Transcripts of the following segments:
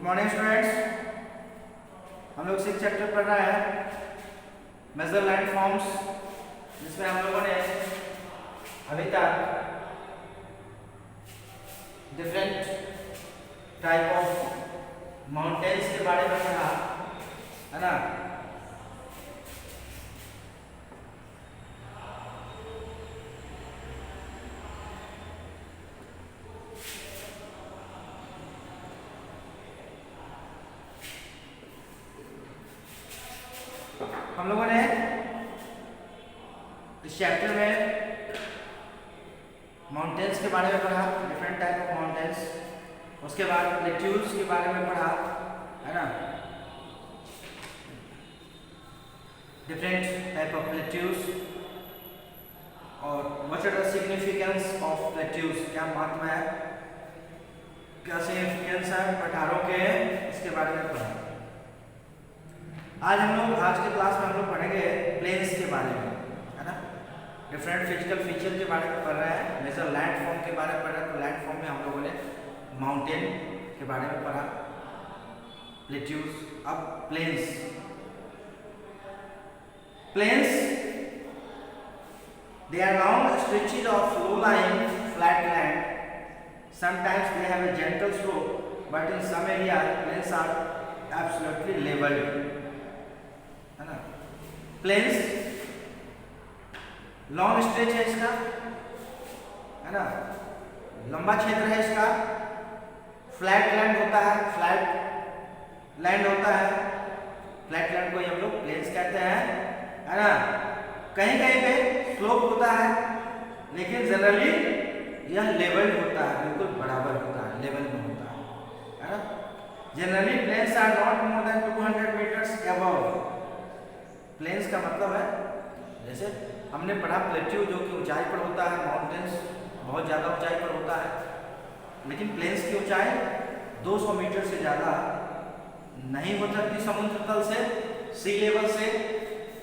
Morning students, हम लोग 6 chapter पढ़ रहा है मेजर लैंड फॉर्म्स, जिसमें हम लोगों ने अभी तक डिफरेंट टाइप ऑफ माउंटेन्स के बारे में पढ़ा है ना। हम लोगों ने इस चैप्टर में माउंटेन्स के बारे में पढ़ा, डिफरेंट टाइप ऑफ माउंटेन्स। उसके बाद प्लेट्यूज के बारे में पढ़ा है ना, डिफरेंट टाइप ऑफ प्लेट्यूज और what are the significance of plateaus, क्या महत्व है, क्या सिग्निफिकेंस है पठारों के, इसके बारे में पढ़ा। आज के क्लास में हम लोग पढ़ेंगे प्लेन्स के बारे में, है ना। डिफरेंट फिजिकल फीचर के बारे में पढ़ रहे हैं, मेजर लैंड फॉर्म के बारे में पढ़ रहे हैं। तो लैंड फॉर्म में हम लोगों ने माउंटेन के बारे में पढ़ा, प्लेट्यूज। अब planes they are long stretches of low-lying flat land. Sometimes they have a gentle slope, but in some areas plains are absolutely leveled. है ना, प्लेन्स लॉन्ग स्ट्रेच है इसका, है ना, लंबा क्षेत्र है इसका, फ्लैट लैंड होता है, फ्लैट लैंड होता है, फ्लैट लैंड को हम लोग प्लेन्स कहते हैं, है ना। कहीं कहीं पे स्लोप होता है, लेकिन जनरली यह लेवल होता है, बिल्कुल बराबर होता है, लेवल में होता है ना। Generally plains are not more than 200 meters above. Plains का मतलब है, जैसे हमने पढ़ा प्लेट्यू जो कि ऊंचाई पर होता है, माउंटेन्स बहुत ज़्यादा ऊंचाई पर होता है, लेकिन प्लेन्स की ऊंचाई 200 मीटर से ज़्यादा नहीं हो सकती समुद्र तल से, सी लेवल से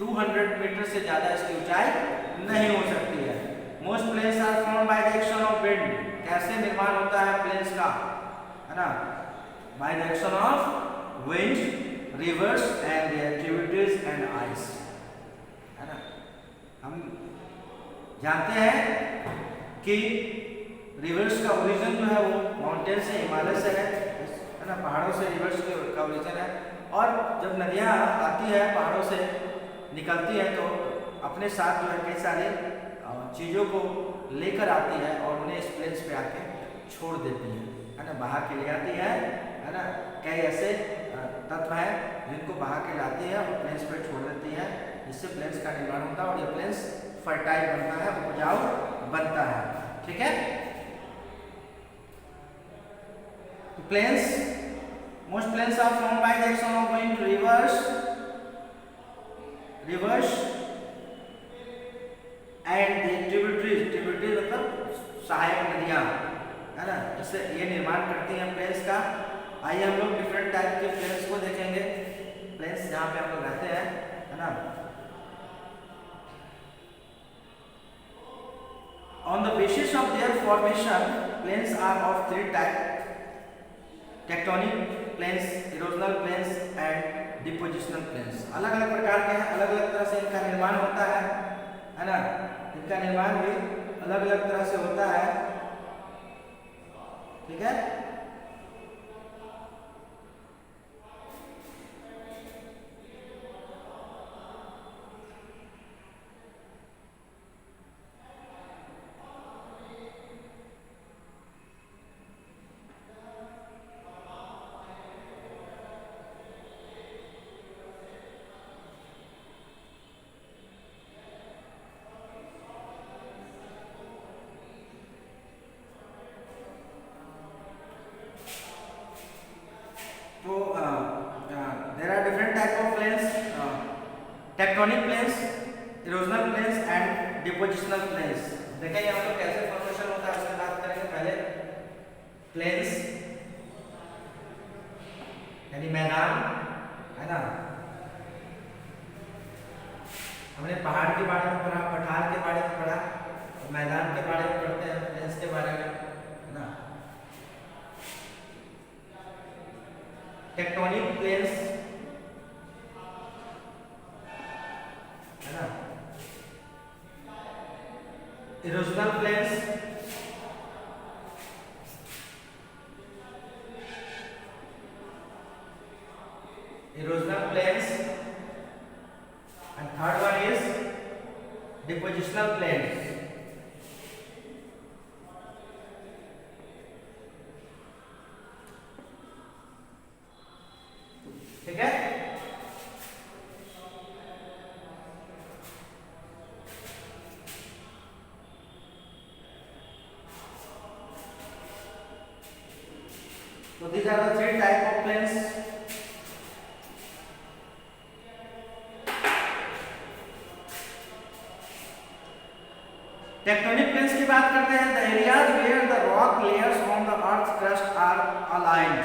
200 मीटर से ज़्यादा इसकी ऊंचाई नहीं हो सकती है। Most plains are formed by the action of wind. कैसे निर्माण होता है प्लेन्स का, है ना, by the action of wind, rivers and their tributaries and ice, है ना। हम जानते हैं कि रिवर्स का ओरिजिन जो है वो माउंटेन से, हिमालय से है ना, पहाड़ों से रिवर्स का ओरिजिन है। और जब नदियाँ आती है पहाड़ों से निकलती है, तो अपने साथ जो है कई सारे चीज़ों को लेकर आती है और उन्हें इस प्लेन्स पे आके छोड़ देती है ना, बहा के ले आती है ना। कई ऐसे तत्व हैं जिनको बहा के लाती है और प्लेन्स पे छोड़ देती है, जिससे प्लेन्स का निर्माण होता है और ये प्लेन्स फर्टाइल बनता है, उपजाऊ बनता है, ठीक है। तो plains, most plains are formed by the action of wind, rivers and the tributaries मतलब सहायक नदियाँ, है ना, जिससे ये निर्माण करती हैं प्लेन्स का। आइए हम लोग डिफरेंट टाइप के प्लेन्स को देखेंगे, प्लेन्स जहाँ पे हम लोग रहते हैं, है ना। On the basis of their formation, plains are of 3 types: tectonic plains, erosional plains and depositional plains। अलग अलग प्रकार के हैं, अलग अलग तरह से इनका निर्माण होता है ना। इनका निर्माण भी अलग अलग तरह से होता है, ठीक है। तो there are different type of plains, tectonic plains, erosional plains and depositional plains। देखेंगे हम लोग कैसे फॉर्मेशन होता है, उसकी बात करेंगे। पहले प्लेन्स यानी मैदान, है ना। हमने पहाड़ के बारे में पढ़ा, पठार के बारे में पढ़ा, मैदान के बारे में पढ़ते हैं, प्लेन्स के बारे में, है ना। टेक्टोनिक प्लेन्स है ना, erosional plains, erosional plains, and third one is depositional plains. ठीक है, so these are the three type of plains. Tectonic plains की बात करते हैं, the areas where the rock layers on the earth crust are aligned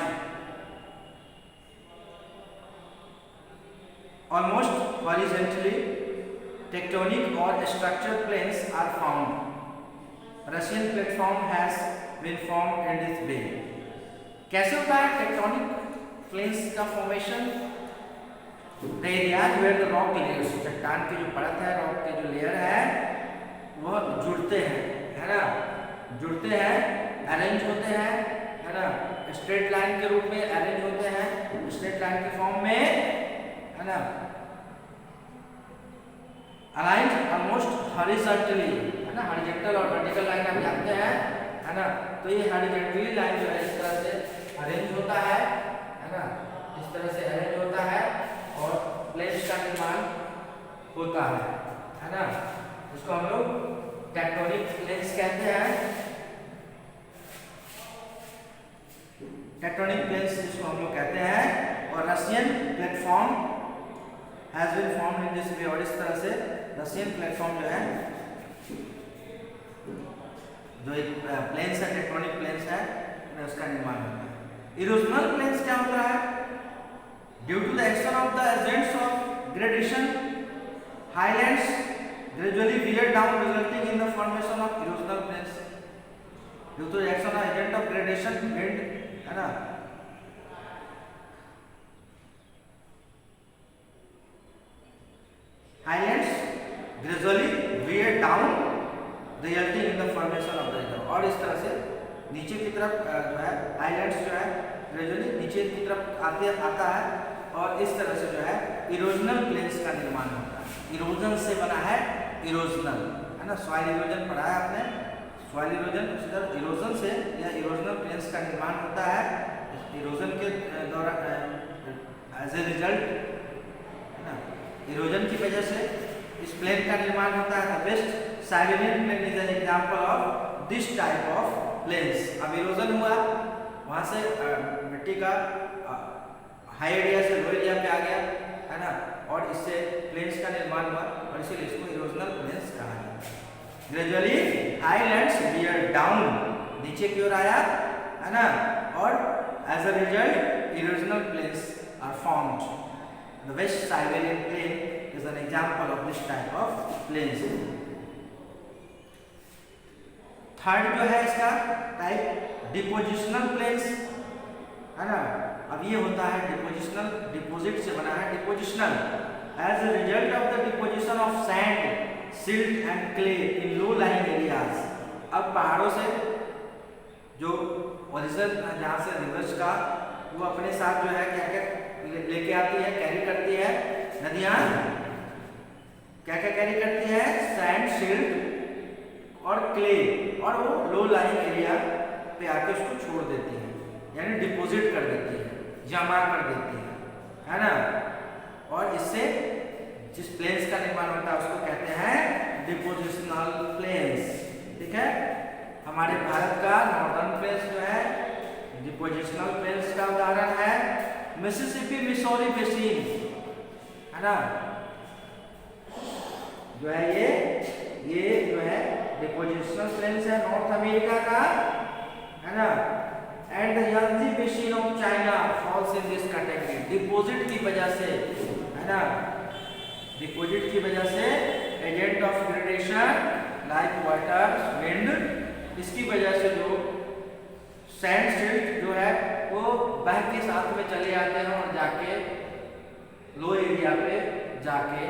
almost horizontally, tectonic और structural plains are found. Russian platform has been formed in this way. कैसे होता है tectonic plains का formation? The areas where the rock layers, चट्टान की जो परत है, रॉक के जो लेयर है वो जुड़ते हैं, है ना, जुड़ते हैं, अरेंज होते हैं, है ना, स्ट्रेट लाइन के रूप में अरेंज होते हैं, स्ट्रेट लाइन के फॉर्म में, है ना, अलाइंड ऑलमोस्ट हॉरिजॉन्टली, है ना, हॉरिजॉन्टल और वर्टिकल लाइन आप जानते हैं, है ना, तो ये हॉरिजॉन्टली लाइन जो है इस तरह से अरेंज होता है ना, इस तरह से अरेंज होता है और प्लेन्स का निर्माण होता है ना, इसको हम लोग टेक्टोनिक प्लेन्स कहते हैं। टेक्टोनिक प्लेन्स जिसको हम लोग कहते हैं, और Russian platform has been formed in this way, और इस तरह से रशियन प्लेटफॉर्म जो है, जो एक प्लेन्स है, टेक्टोनिक प्लेन्स है, उसका निर्माण होता है। इरोजनल प्लेन्स क्या होता है? Due to the action of the agents of gradation, highlands gradually wear down resulting in the formation of erosional plains due to action of agent of gradation, wind, है ना, highlands gradually wear down resulting in the formation of the river, और इस तरह से नीचे की तरफ जो है हाईलैंड्स जो है ग्रेजुअली नीचे की तरफ आता है, और इस तरह से जो है इरोजनल प्लेन्स का निर्माण होता है। इरोजन से बना है इरोजनल, है ना, सॉइल इरोजन पढ़ा है आपने, सॉइल इरोजन, उसी तरह इरोजन से या इरोजनल प्लेन्स का निर्माण होता है। इरोजन के दौरान एज ए रिजल्ट, है ना, इरोजन की वजह से इस प्लेन का निर्माण होता है। The best Siberian plain is an example of this type of plains. अब इरोजन हुआ, वहाँ से मिट्टी का हाई एरिया से लो एरिया पे आ गया, है ना, और इससे प्लेन्स का निर्माण हुआ, और इसीलिए इसको इरोजनल प्लेन्स कहा जाता है। ग्रेजुअली हाईलैंड्स वियर डाउन, नीचे की ओर आया, है ना, और as a result erosional plains are formed. The west Siberian plain is an example of this type of plains. Third जो है इसका टाइप डिपोजिशनल प्लेन्स, है ना। अब ये होता है डिपोजिशनल, डिपोजिट से बना है depositional. As a result of the deposition of sand, silt and clay in low lying areas. अब पहाड़ों से जो ओरिजिन जहाँ से रिवर्स का वो अपने साथ जो है क्या क्या लेके आती है, कैरी करती है, नदियाँ क्या क्या कैरी करती है, सैंड, सिल्ट और क्ले, और वो लो लाइंग एरिया पे आके उसको छोड़ देती है, यानी डिपोजिट कर देती है, जमा कर देती है ना। और इससे जिस प्लेन्स का निर्माण होता है उसको कहते हैं डिपोजिशनल प्लेन्स। ठीक है, हमारे भारत का नॉर्दर्न प्लेन्स जो है डिपोजिशनल प्लेन्स का उदाहरण है। मिसिसिपी मिसौरी बेसिन, है ना, जो है ये जो है डिपोजिशनल प्लेन्स है नॉर्थ अमेरिका का, है ना। And the Yangtze basin of China falls in this category. Deposit की वजह से, है ना, डिपोजिट की वजह से agent of gradation like water, wind, इसकी वजह से जो सैंड, सिल्ट जो है वो बह के साथ में चले आते हैं और जाके लो एरिया पे जाके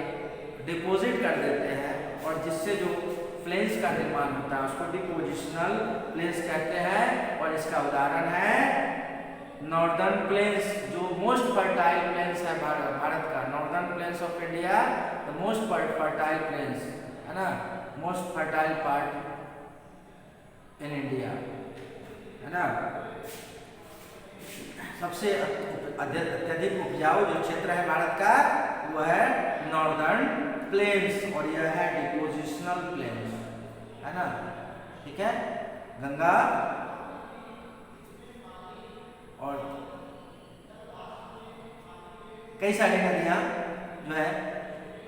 डिपॉजिट कर देते हैं, और जिससे जो प्लेन्स का निर्माण होता है उसको डिपोजिशनल प्लेन्स कहते हैं। और इसका उदाहरण है नॉर्दर्न प्लेन्स, जो मोस्ट फर्टाइल प्लेन्स है भारत का। Northern plains of India the most fertile planes है ना, most fertile part in India है ना। सबसे अत्यधिक उपजाऊ जो क्षेत्र है भारत का वो है नॉर्दर्न प्लेन्स, और यह है डिपोजिशनल प्लेन्स है ना। ठीक है, गंगा और कई सारी नदियाँ जो है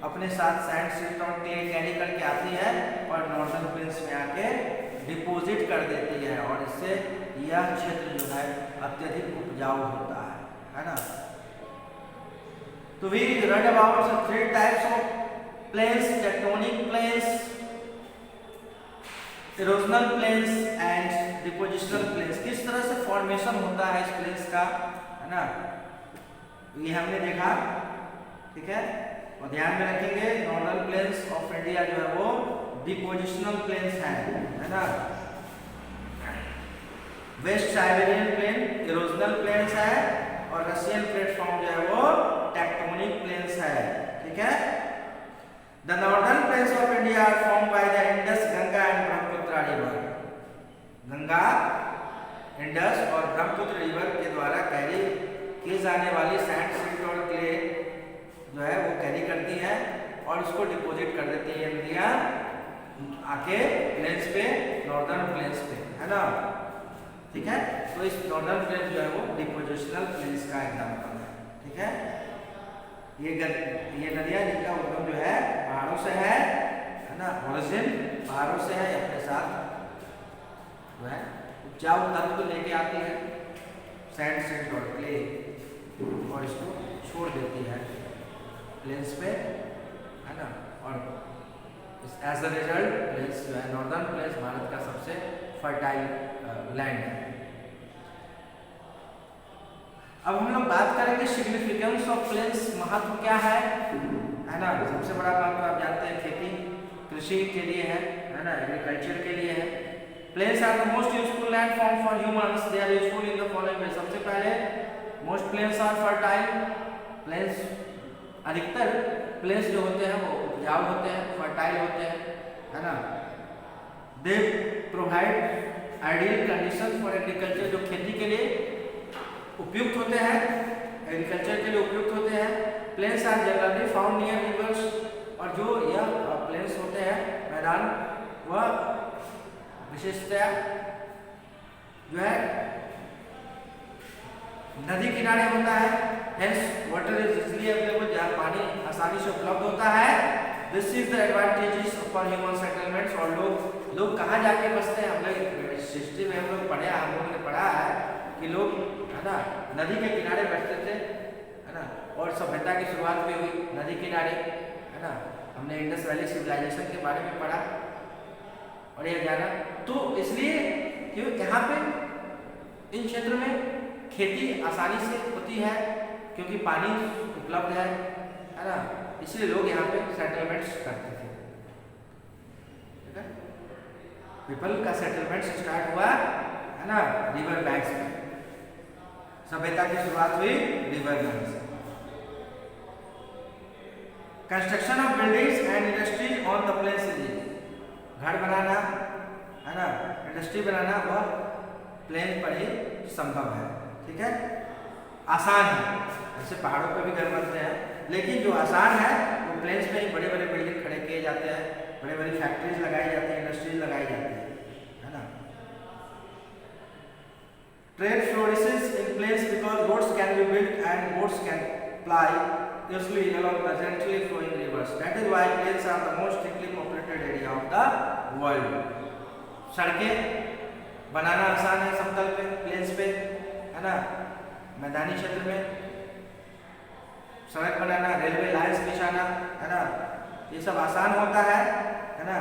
अपने साथ सैंड सिल्ट और क्ले कैरी करके आती है और नॉर्दर्न प्लेन्स में आके डिपॉजिट कर देती है, और इससे यह क्षेत्र जो है अत्यधिक उपजाऊ होता है ना। तो we read about the 3 types of plains: tectonic plains, erosional plains and depositional plains। किस तरह से फॉर्मेशन होता है इस प्लेन्स का है ना, ये हमने देखा। ठीक है, और ध्यान में रखेंगे नॉर्दर्न प्लेन्स ऑफ इंडिया जो है वो डिपोजिशनल प्लेन्स है ना। West Siberian plain erosional plains है, और रशियन प्लेटफॉर्म जो है वो टेक्टोनिक प्लेन्स है। ठीक है, the northern plains of India are formed by the Indus, Ganga and Brahmaputra river. Ganga, Indus और ब्रह्मपुत्र रिवर के द्वारा कैरी की जाने वाली सैंड सिल्ट और क्ले जो है वो कैरी करती है और उसको डिपॉजिट कर देती है नदियाँ आके प्लेन्स पे, नॉर्दर्न प्लेन्स पे है ना। ठीक है, तो इस नॉर्दर्न प्लेन्स जो है वो डिपोजिशनल प्लेन्स का एग्जाम्पल है। ठीक है, ये नदियाँ जिनका उद्गम जो है पहाड़ों से है ना, ओरिजिन पहाड़ों से है, अपने साथ जो है उपजाऊ तत्व लेके आती है सैंड सिल्ट और क्ले, और इसको छोड़ देती है प्लेन्स पे है ना। और एज अ रिजल्ट प्लेन्स जो है नॉर्दर्न प्लेन्स भारत का सबसे फर्टाइल लैंड है। अब हम लोग बात करेंगे सिग्निफिकेंस ऑफ प्लेन्स, महत्व क्या है ना। सबसे बड़ा महत्व आप जानते हैं खेती कृषि के लिए है ना, एग्रीकल्चर के लिए है। Plains are the most useful land form for humans, they are useful in the following way. सबसे पहले most plains are fertile, plains अधिकतर प्लेन्स जो होते हैं वो उपजाऊ होते हैं, फर्टाइल होते हैं है ना। They provide ideal condition for agriculture, जो खेती के लिए उपयुक्त होते हैं, एग्रीकल्चर के लिए उपयुक्त होते हैं। Plains are generally found near rivers, और जो यह प्लेन्स होते हैं मैदान वह विशेषतया जो है नदी किनारे होता है। Hence water is easily available, जहाँ पानी आसानी से उपलब्ध होता है। This is the advantages for human settlements, और लोग कहाँ जाके बसते हैं। हम लोग हिस्ट्री में हम लोग हम लोगों ने पढ़ा है कि लोग है ना नदी के किनारे बैठते थे है ना, और सभ्यता की शुरुआत भी हुई नदी किनारे है ना। हमने इंडस वैली सिविलाइजेशन के बारे में पढ़ा और ये जाना, तो इसलिए क्यों यहाँ पे इन क्षेत्र में खेती आसानी से होती है क्योंकि पानी उपलब्ध है ना, इसलिए लोग यहाँ पे सेटलमेंट्स करते थे। ठीक है, पीपल का सेटलमेंट स्टार्ट हुआ है ना रिवर बैंक्स में, सभ्यता की शुरुआत हुई रिवर बैंक से। Construction of buildings and industries on the plains, घर बनाना है ना, इंडस्ट्री बनाना वह प्लेन पर ही संभव है। ठीक है, आसान है, जैसे पहाड़ों पे भी घर बनते हैं, लेकिन जो आसान है वो प्लेन्स में ही बड़े बड़े बिल्डिंग खड़े किए जाते हैं, बड़े बड़ी फैक्ट्रीज लगाई जाती हैं, इंडस्ट्रीज लगाई जाती है ना। Trade flourishes in plains because roads can be built and boats can ply usually along the gently flowing rivers. That is why plains are the most thickly populated area of the world. सड़कें बनाना आसान है समतल पे, planes पे है ना, मैदानी क्षेत्र में सड़क बनाना, रेलवे लाइंस बिछाना है ना, ये सब आसान होता है ना।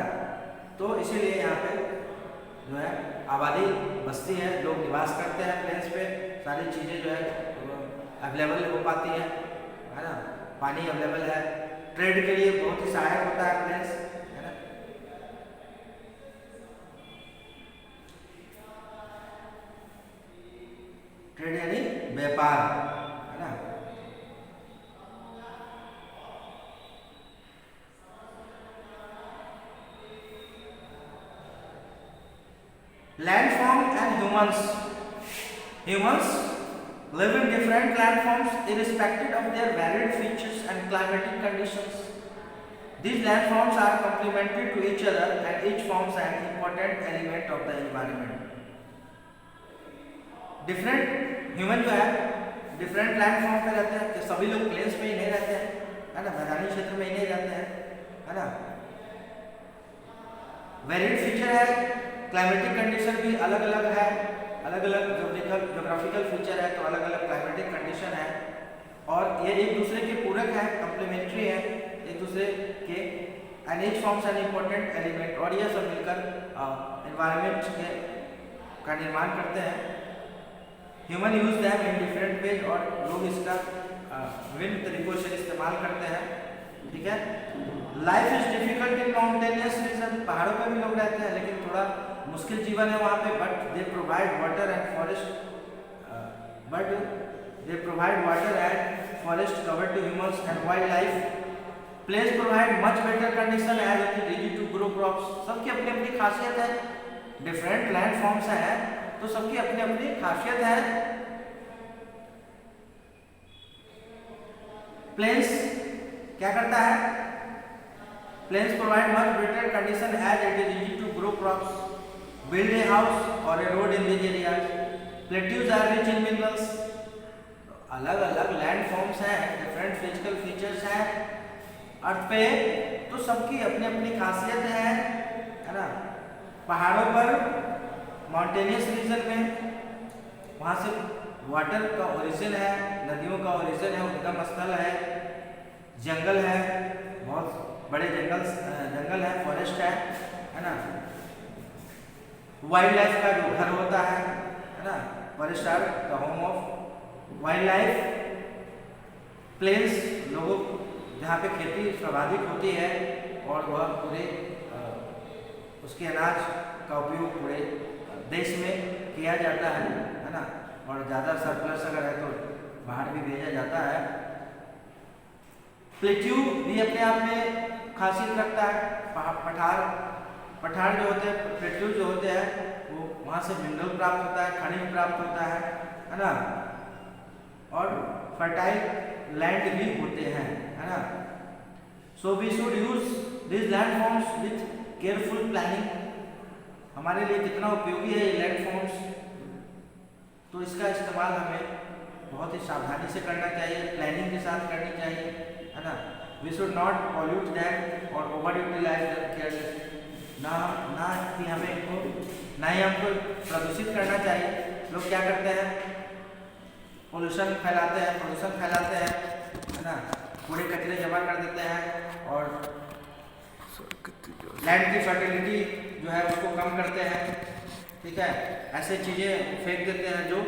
तो इसीलिए यहाँ पे जो है आबादी बस्ती है, लोग निवास करते हैं प्लेन्स पे, सारी चीज़ें जो है अवेलेबल हो पाती है ना, पानी अवेलेबल है, ट्रेड के लिए बहुत ही सहायक होता है प्लेन्स, है ना। ट्रेड यानी व्यापार, है ना। Landform and humans live in different landforms irrespective of their varied features and climatic conditions. These landforms are complementary to each other and each forms an important element of the environment. Different human जो है different landform पे रहते हैं, कि सभी लोग planes में ही नहीं रहते हैं, है ना, मैदानी क्षेत्र में ही नहीं रहते हैं, है ना। वेरिड फीचर है, क्लाइमेटिक कंडीशन भी अलग अलग है, अलग अलग जोग्राफिकल फीचर है तो अलग अलग क्लाइमेटिक कंडीशन है, और ये एक दूसरे के पूरक है, कम्प्लीमेंट्री है एक दूसरे के, and each forms an important element, और ये सब मिलकर एनवायरनमेंट का निर्माण करते हैं। Human use them in different ways, और लोग इसका विभिन्न तरीकों से इस्तेमाल करते हैं, ठीक है। Life is difficult in mountainous region, पहाड़ों पे भी लोग रहते हैं लेकिन थोड़ा मुश्किल जीवन है वहाँ पे, but they provide water and forest cover to humans and wild life. Plains provide much better condition as it is easy to grow crops. सबकी अपनी अपनी खासियत है, डिफरेंट लैंड फॉर्म्स हैं तो सबकी अपनी अपनी खासियत है। प्लेन्स क्या करता है, plains provide much better condition as it is easy to grow crops, build a house or a road in these areas. Plateaus are rich in minerals. अलग अलग लैंड फॉर्म्स हैं, डिफरेंट फिजिकल फीचर्स हैं अर्थ पे, तो सबकी अपनी अपनी खासियत है ना। पहाड़ों पर माउंटेनियस रीजन में वहाँ से वाटर का ओरिजिन है, नदियों का ओरिजिन है, उद्गम स्थल है, जंगल है, बहुत बड़े जंगल है, फॉरेस्ट है ना। वाइल्ड लाइफ का जो घर होता है ना, forest are the home of wild life. Plains लोगों जहाँ पे खेती सर्वाधिक होती है और वह पूरे उसके अनाज का उपयोग पूरे देश में किया जाता है ना, और ज़्यादा सरप्लस अगर है तो बाहर भी भेजा जाता है। प्लेट्यू भी अपने आप में खासियत रखता है। पठार जो होते हैं, प्लेट्यू जो होते हैं वो वहाँ से मिनरल प्राप्त होता है, खनिज प्राप्त होता है ना, और फर्टाइल लैंड भी होते हैं, है ना। So we should use this land forms with careful planning. हमारे लिए कितना उपयोगी है ये लैंड फॉर्म्स, तो इसका इस्तेमाल हमें बहुत ही सावधानी से करना चाहिए, प्लानिंग के साथ करनी चाहिए, है ना। We should not pollute them और ओवर यूटिलाइज दैम केयरलेसली, ना कि हमें इनको ना ही हमको प्रदूषित करना चाहिए। लोग क्या करते हैं, पोल्यूशन फैलाते हैं, है ना, कूड़े कचरे जमा कर देते हैं और लैंड की फर्टिलिटी जो है उसको कम करते हैं, ठीक है। ऐसे चीज़ें फेंक देते हैं जो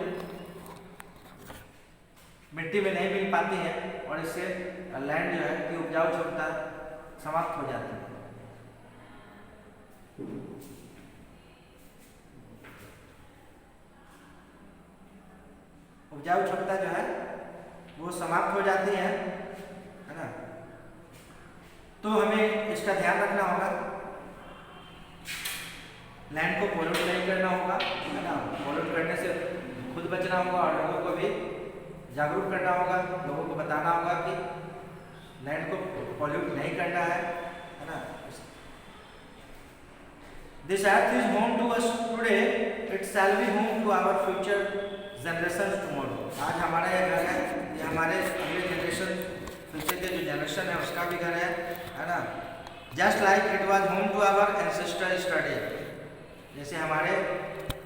मिट्टी में नहीं मिल पाती है, और इससे लैंड जो है की उपजाऊ क्षमता समाप्त हो जाती है। उपजाऊ क्षमता जो है वो समाप्त हो जाती है ना। तो हमें इसका ध्यान रखना होगा, लैंड को पॉल्यूट नहीं करना होगा, है ना। पॉल्यूट करने से खुद बचना होगा और लोगों को भी जागरूक करना होगा, लोगों को बताना होगा कि लैंड को पॉल्यूट नहीं करना है ना। This earth is home to us today, it shall be home to our future generations tomorrow. आज हमारा ये घर है, ये हमारे अगले जनरेशन, फ्यूचर के जो जनरेशन है उसका भी घर है ना। Just like it was home to our ancestors today, जैसे हमारे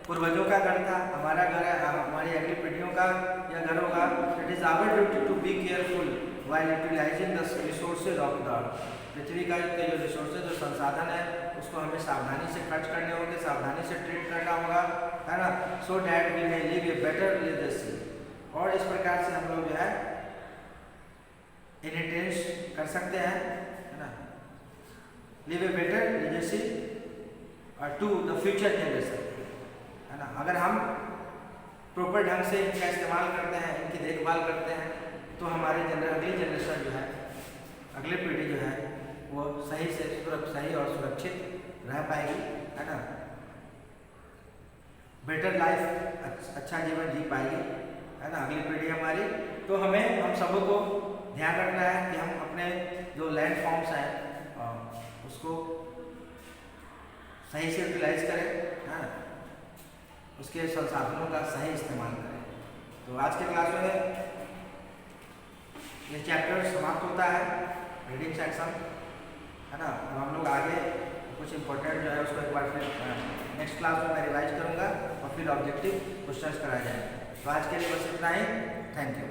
पूर्वजों का घर था, हमारा घर है, हमारी अगली पीढ़ियों का यह घर होगा। It is our duty to be careful while utilizing the resources of the earth. पृथ्वी का जो रिसोर्सेज, जो संसाधन संसाधन है उसको हमें सावधानी से खर्च करने होंगे, सावधानी से ट्रीट करना होगा, है ना, so that we may leave a better legacy. और इस प्रकार से हम लोग जो है इनहेरिटेंस कर सकते हैं, है ना, leave a better legacy to the future generation, है ना। अगर हम प्रॉपर ढंग से इनका इस्तेमाल करते हैं, इनकी देखभाल करते हैं, तो हमारी अगली जनरेशन जो है, अगली पीढ़ी जो है वो सही और सुरक्षित रह पाएगी, है ना, बेटर लाइफ, अच्छा जीवन जी पाएगी, है ना, अगली पीढ़ी हमारी। तो हम सबों को ध्यान रखना है कि हम अपने जो लैंड फॉर्म्स हैं उसको सही से यूटिलाइज करें, है ना, उसके संसाधनों का सही इस्तेमाल करें। तो आज के क्लास में ये चैप्टर समाप्त होता है, रीडिंग सेक्शन, है ना। अब हम लोग आगे कुछ इंपॉर्टेंट जो है उसको एक बार फिर नेक्स्ट क्लास में मैं रिवाइज करूँगा और फिर ऑब्जेक्टिव क्वेश्चंस कराए जाएंगे। तो आज के लिए बस इतना ही, थैंक यू।